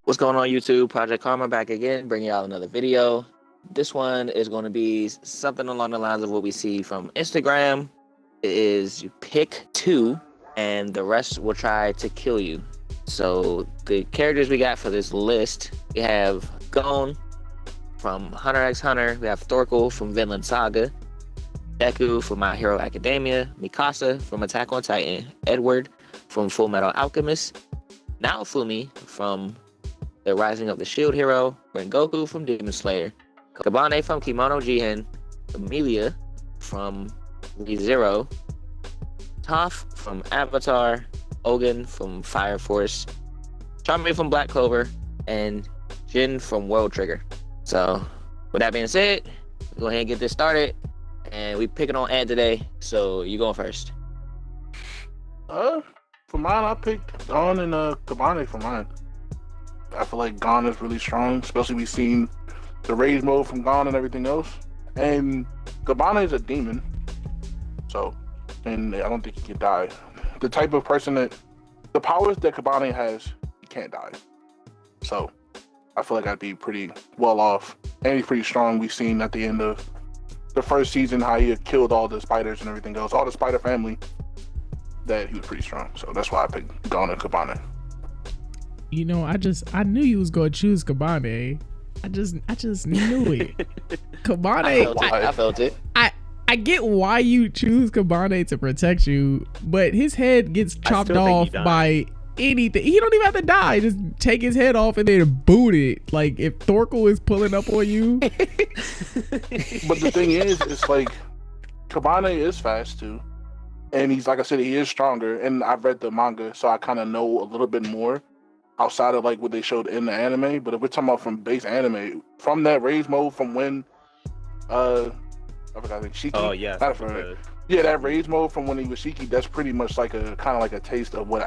What's going on, YouTube? Project Karma back again, bringing out another video. This one is going to be something along the lines of what we see from Instagram. It is you pick two, and the rest will try to kill you. So the characters we got for this list, we have Gon from Hunter x Hunter. We have Thorkel from Vinland Saga. Deku from My Hero Academia. Mikasa from Attack on Titan. Edward from Full Metal Alchemist. Naofumi from The Rising of the Shield Hero. Rengoku from Demon Slayer. Kabane from Kimono Jihen. Emilia from ReZero. Toph from Avatar. Ogun from Fire Force. Charmy from Black Clover. And Jin from World Trigger. So, with that being said, go ahead and get this started. And we picking on Ant today, so you going first. For mine, I picked Gon and Kabane for mine. I feel like Gon is really strong, especially we've seen the rage mode from Gon and everything else. And Kabane is a demon, and I don't think he can die. The type of person the powers that Kabane has, he can't die. So I feel like I'd be pretty well off, and he's pretty strong. We've seen at the end of the first season how he had killed all the spiders and everything else, all the spider family, that he was pretty strong. So that's why I picked Gon and Kabane. You know, I knew you was gonna choose Kabane. I just knew it. Kabane, I felt it. I get why you choose Kabane to protect you, but his head gets chopped off by anything. He don't even have to die. Just take his head off and then boot it. Like if Thorkel is pulling up on you. But the thing is, it's like Kabane is fast too, and he's, like I said, he is stronger. And I've read the manga, so I kind of know a little bit more outside of like what they showed in the anime. But if we're talking about from base anime, from that rage mode, from when I forgot, like Shiki. Oh yeah. Yeah, that rage mode from when he was Shiki, that's pretty much like a kind of like a taste of what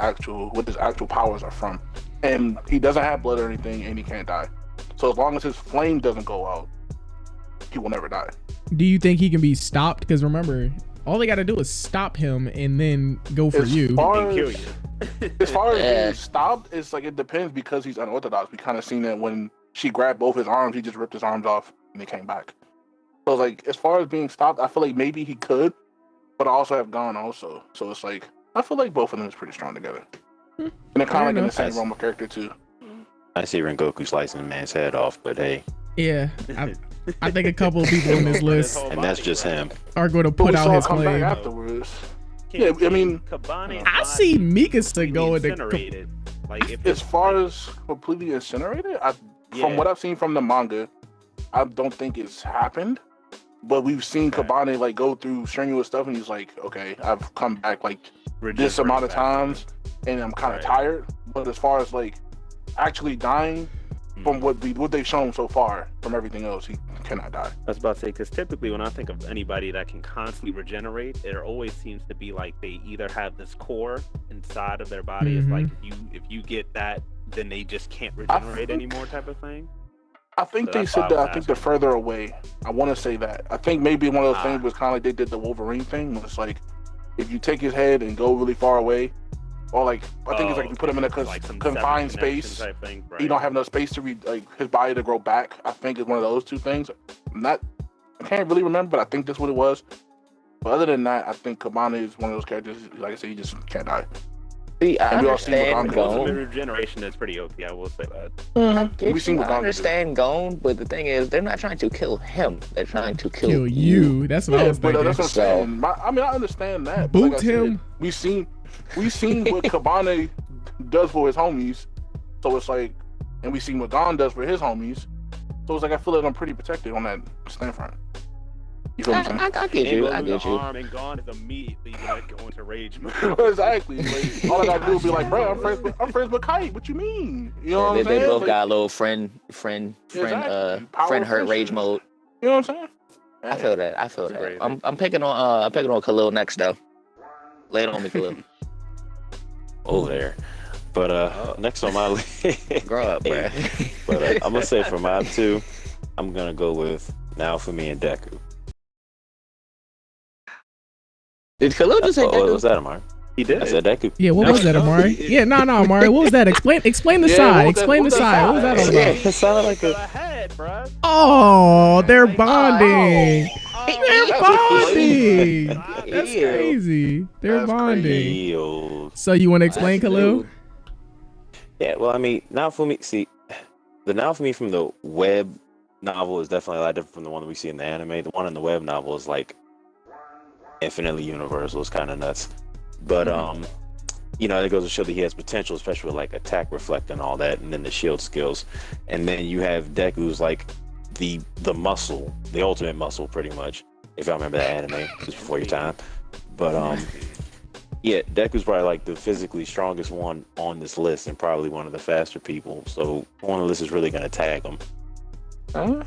his actual powers are from. And he doesn't have blood or anything, and he can't die. So as long as his flame doesn't go out, he will never die. Do you think he can be stopped? Because remember, all they got to do is stop him and then go for you. Kill you. As far as being stopped, it's like it depends because he's unorthodox. We kind of seen that when she grabbed both his arms, he just ripped his arms off and he came back. So like as far as being stopped, I feel like maybe he could. But I also have Gon also. So it's like, I feel like both of them is pretty strong together. And they're kind of like in the same realm of character too. I see Rengoku slicing a man's head off, but hey. Yeah, I think a couple of people on this list, and that's just him, are going to put out his claim. Afterwards. Yeah, I mean, I see Mikasa going incinerated. As far as completely incinerated, from what I've seen from the manga, I don't think it's happened. But we've seen Kabane like go through strenuous stuff, and he's like, "Okay, I've come back like this amount of times, and I'm kind of tired." But as far as like actually dying, from what they've shown so far, from everything else, he cannot die. I was about to say, because typically when I think of anybody that can constantly regenerate, it always seems to be like they either have this core inside of their body. It's like if you get that, then they just can't regenerate anymore, type of thing. I think they said that. I think they're further away. I want to say that. I think maybe one of those things was kind of like they did the Wolverine thing. It's like if you take his head and go really far away, or like I think it's like you put him in a confined space. Type thing, right? You don't have enough space to his body to grow back. I think it's one of those two things. I can't really remember, but I think that's what it was. But other than that, I think Kabane is one of those characters. Like I said, he just can't die. See, I understand Gon. The regeneration is pretty OP, I will say that. I understand Gon, but the thing is, they're not trying to kill him. They're trying to kill you. That's what I was thinking. That's what I'm saying. I mean, I understand that. Boot him. We've seen what Kabane does for his homies. So it's like, and we've seen what Gon does for his homies. So it's like I feel like I'm pretty protected on that standpoint. You feel what I'm saying? I get you. I get you. Arm and Gon is immediately like going to rage mode. Exactly. Like, all I gotta do is be like, bro, I'm friends with Kite. What you mean? You know what I'm saying? They both got a little friend hurt rage mode. You know what I'm saying? I feel that. I'm picking on Khalil next though. Lay it on me, Khalil. Over there. But next on my list. Grow up, bro. But I'm gonna say for my two, I'm gonna go with Naofumi and Deku. Did Khalil just say Deku? Was that Amar? He did. I said Deku. Yeah, what No, was that, no, Amari? it- Yeah, no, Amari. What was that? Explain the Yeah, side. what was that- Explain the what was that side. What was that all side? about? It sounded like For a. the head, bruh. Oh, they're Like, bonding. They're That's bonding. crazy. That's Ew. crazy. They're That's bonding. crazy. Ew. So you want to explain, That's Khalil? new. Yeah, well, I mean, Naofumi. See, the Naofumi from the web novel is definitely a lot different from the one that we see in the anime. The one in the web novel is like infinitely universal. It's kind of nuts, but you know, it goes to show that he has potential, especially with like attack, reflect, and all that, and then the shield skills. And then you have Deku's like the muscle, the ultimate muscle, pretty much. If y'all remember that anime, just before your time. But yeah, Deku's probably like the physically strongest one on this list, and probably one of the faster people. So one of the list is really gonna tag him. Huh?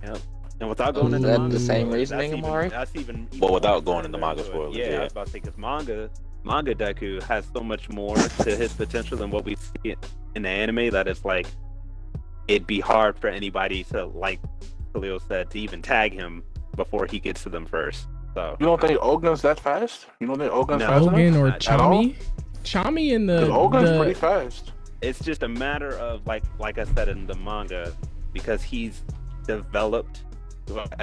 And without going Is into that manga the same spoilers, reasoning, that's Amari? That's even Well, without more going into manga further spoilers, Yeah, yeah. I was about to say because manga Deku has so much more to his potential than what we see in the anime that it's like it'd be hard for anybody to, like Khalil said, to even tag him before he gets to them first. So You don't think Ogun's that fast? You don't think Ogun's No. fast enough? Ogun or At all? Chami? Chami in the, Because Ogun's the pretty fast. it's just a matter of like I said in the manga, because he's developed.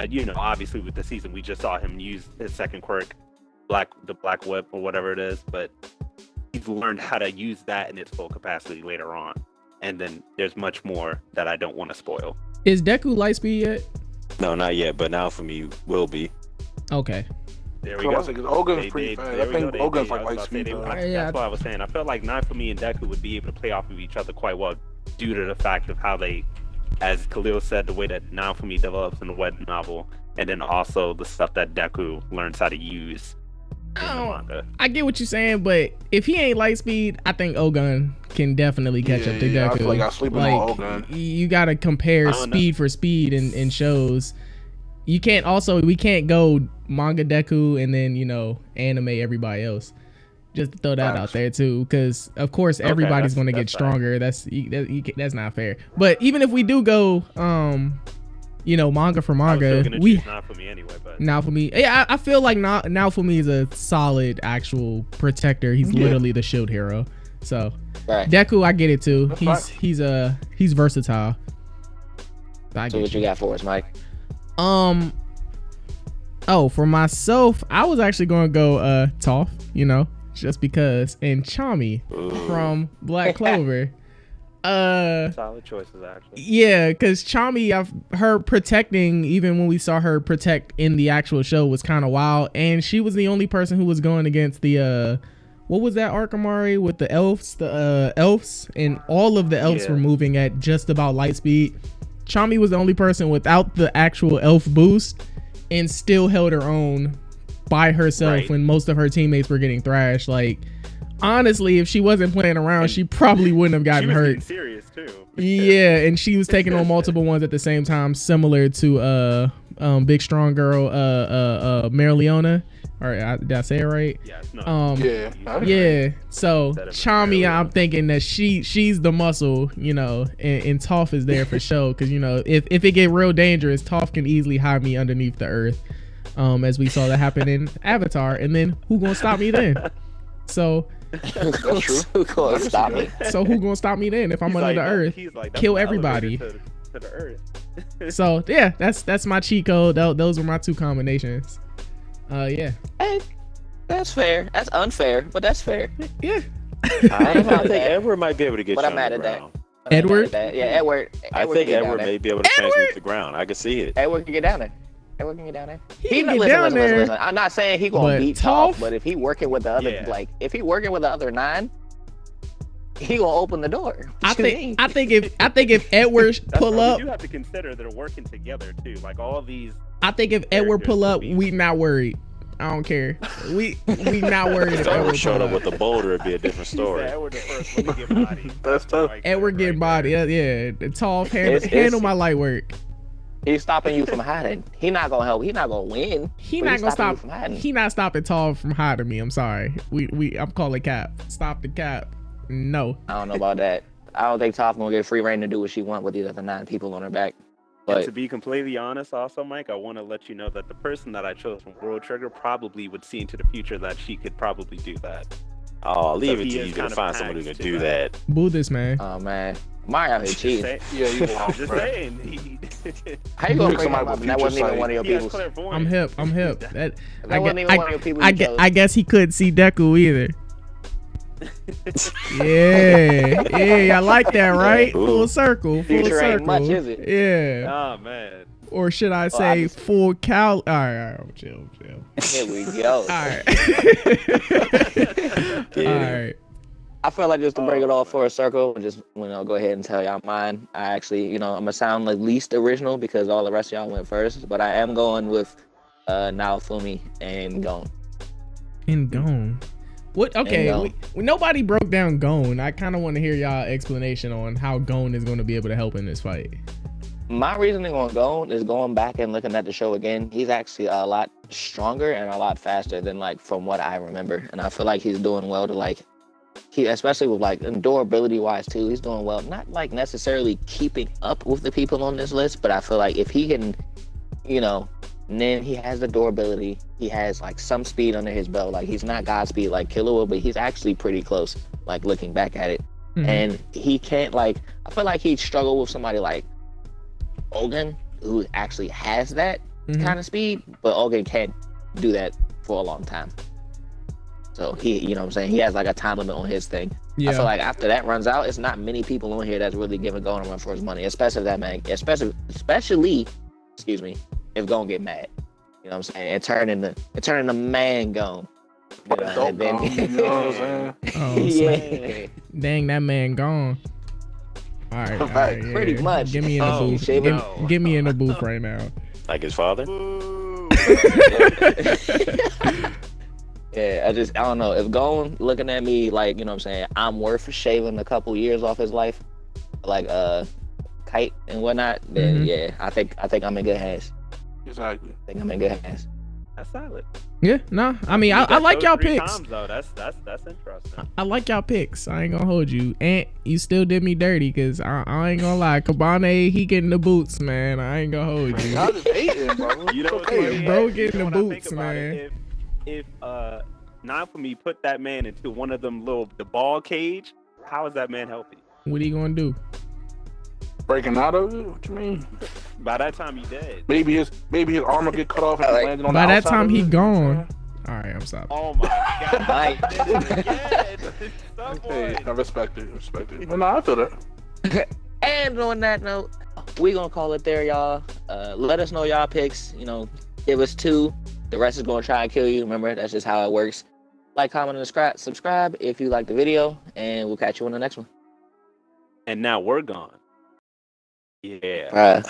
You know, obviously with the season we just saw him use his second quirk, the black whip or whatever it is, but he's learned how to use that in its full capacity later on. And then there's much more that I don't want to spoil. is Deku Lightspeed yet? No, not yet, but now for me will be. Okay. There we So I go. was thinking Ogun's pretty fast. there I we think go. Ogun's I like was light about to say speed. they- though. Yeah. That's what I was saying. I felt like Naofumi and Deku would be able to play off of each other quite well due to the fact of how they, as Khalil said, the way that Naofumi develops in the web novel, and then also the stuff that Deku learns how to use in the Oh, manga. I get what you're saying, but if he ain't Lightspeed, I think Ogun can definitely catch up to Yeah, Deku. I feel like I'm sleeping on Ogun. You gotta compare I don't know. speed for speed in shows. We can't go manga Deku and then, you know, anime everybody else. Just to throw that out there too, because of course everybody's that's- gonna get that's stronger. That's not fair. But even if we do go, you know, manga for I was still manga, gonna we choose Naofumi anyway, but now for me, yeah, I feel like now for me is a solid actual protector. He's literally the shield hero. So Right. Deku, I get it too. That's He's versatile. I So get what you got for us, Mike? Oh, for myself, I was actually gonna go Toph, you know, just because, and Chami from Black Clover. solid choices actually. Yeah, because Chami, her protecting, even when we saw her protect in the actual show, was kind of wild. And she was the only person who was going against the, what was that arc, Amari, with the elves? The elves, and all of the elves were moving at just about light speed. Chami was the only person without the actual elf boost and still held her own by herself when most of her teammates were getting thrashed. Like, honestly, if she wasn't playing around, she probably wouldn't have gotten She was hurt. getting serious too. Yeah, and she was taking on multiple ones at the same time, similar to big strong girl Marileona. Or did I say it right? Yes, no. Yeah. So Instead of Chami, Marileona. I'm thinking that she's the muscle, you know, and Toph is there for show, because you know if it get real dangerous, Toph can easily hide me underneath the earth, as we saw that happen in Avatar. And then who gonna stop me then? So That's true. Who gonna can see stop that. me? who gonna stop me then if I'm He's under like, the earth? he's like, that's Kill an everybody. elevator to the earth. So yeah, that's my cheat code. Those were my two combinations. Yeah. Hey, that's fair. That's unfair, but that's fair. Yeah. I think Edward might be able to get But you I'm mad on the at that. ground. Edward? Yeah, Edward. I think Edward may be able to transmute to the ground. I can see it. Edward can get down there. Edward can get down there. He can not- get down there. Listen. I'm not saying he gonna But beat Toph- Toph, but if he working with the other, Yeah. if he working with the other 9, he gonna open the door. I think if Edward That's pull why up, we do have to consider they're working together too. Like all these. I think if Edward pull up, Characters will be- we not worried. I don't care. We not worried if If Edward Edward showed pull up with up. a boulder, it'd be a different story. Edward the first one to get body. That's tough. Edward getting body. Yeah. The Toph It's- handle my light work. He's stopping you from hiding. He not gonna help. He not gonna win. He but not he's gonna stopping you stop. from hiding. He not stopping Toph from hiding me. I'm sorry. I'm calling cap. Stop the cap. No. I don't know about that. I don't think Toph gonna get free reign to do what she want with these other 9 people on her back. And But to be completely honest, also, Mike, I want to let you know that the person that I chose from World Trigger probably would see into the future that she could probably do that. Oh, leave So it he to is you to kind of find somebody who taxed can to do that. Boo this man. Oh man, Mario out here Just cheating. saying- Yeah, you I'm wild, just bro. saying. How you gonna Pick bring him somebody up? with And that wasn't future even one of your He has people's. clairvoyance. I'm hip. That That wasn't even one of your people. You chose. I guess he couldn't see Deku either. Yeah, I like that, right? Ooh. Full circle, full Future ain't circle. much, is it? Yeah. Oh man. Or should I I say just- full cal? All right, chill. Here we go. All right. Yeah. All right. I feel like just to bring it Oh, all for a circle, just go ahead and tell y'all mine. I actually, I'm gonna sound like least original because all the rest of y'all went first, but I am going with Naofumi and Gon. And Gon. What? Okay, Gon. nobody broke down Gon. I kind of want to hear y'all explanation on how Gon is going to be able to help in this fight. My reasoning on Gon is going back and looking at the show again. He's actually a lot stronger and a lot faster than from what I remember, and I feel like he's doing well to he, especially with durability wise too, he's doing well. Not necessarily keeping up with the people on this list, but I feel like if he can, and then he has the durability, he has some speed under his belt. He's not Godspeed like Killer Will, but he's actually pretty close. Looking back at it, and he can't I feel like he'd struggle with somebody like Ogun, who actually has that kind of speed, but Ogun can't do that for a long time. So he, you know what I'm saying? He has a time limit on his thing. Yeah. I feel like after that runs out, it's not many people on here that's really giving Gon a run for his money, especially if that man, especially, excuse me, if Gon get mad. You know what I'm saying? And turn into man Gon. Adult Gon, you know what I'm saying? Oh, Yeah. Dang, that man gone. All right, Fact. yeah. Pretty much. Get me in the Oh, booth. shave Get, it. get me in the booth right now. Like his father? Boo. Yeah, I don't know. If Gon looking at me you know what I'm saying, I'm worth shaving a couple years off his life, Kite and whatnot, then yeah, I think I'm in good hands. Exactly. I think I'm in good hands. That's solid. Yeah, no, I mean, I like Those y'all three picks. times, though. That's interesting. I like y'all picks. I ain't gonna hold you. And you still did me dirty because I ain't gonna lie. Kabane, he getting the boots, man. I ain't gonna hold you. Y'all just hating, bro. You know what's okay, funny? bro, You getting know the what I think boots, about man. it? If Naofumi put that man into one of them the ball cage, how is that man healthy? What are you gonna do? Breaking out of it? What you mean? By that time, he dead. Maybe his arm will get cut off and he's landing on By the that outside time, of he it. gone. All right, I'm stopping. Oh my god! Mike. He did it again. Hey, I Someone. respect it. But no, I feel that. And on that note, we gonna call it there, y'all. Let us know y'all picks. Give us 2. The rest is gonna try and kill you. Remember, that's just how it works. Like, comment, and subscribe if you like the video, and we'll catch you on the next one. And now we're gone. Yeah.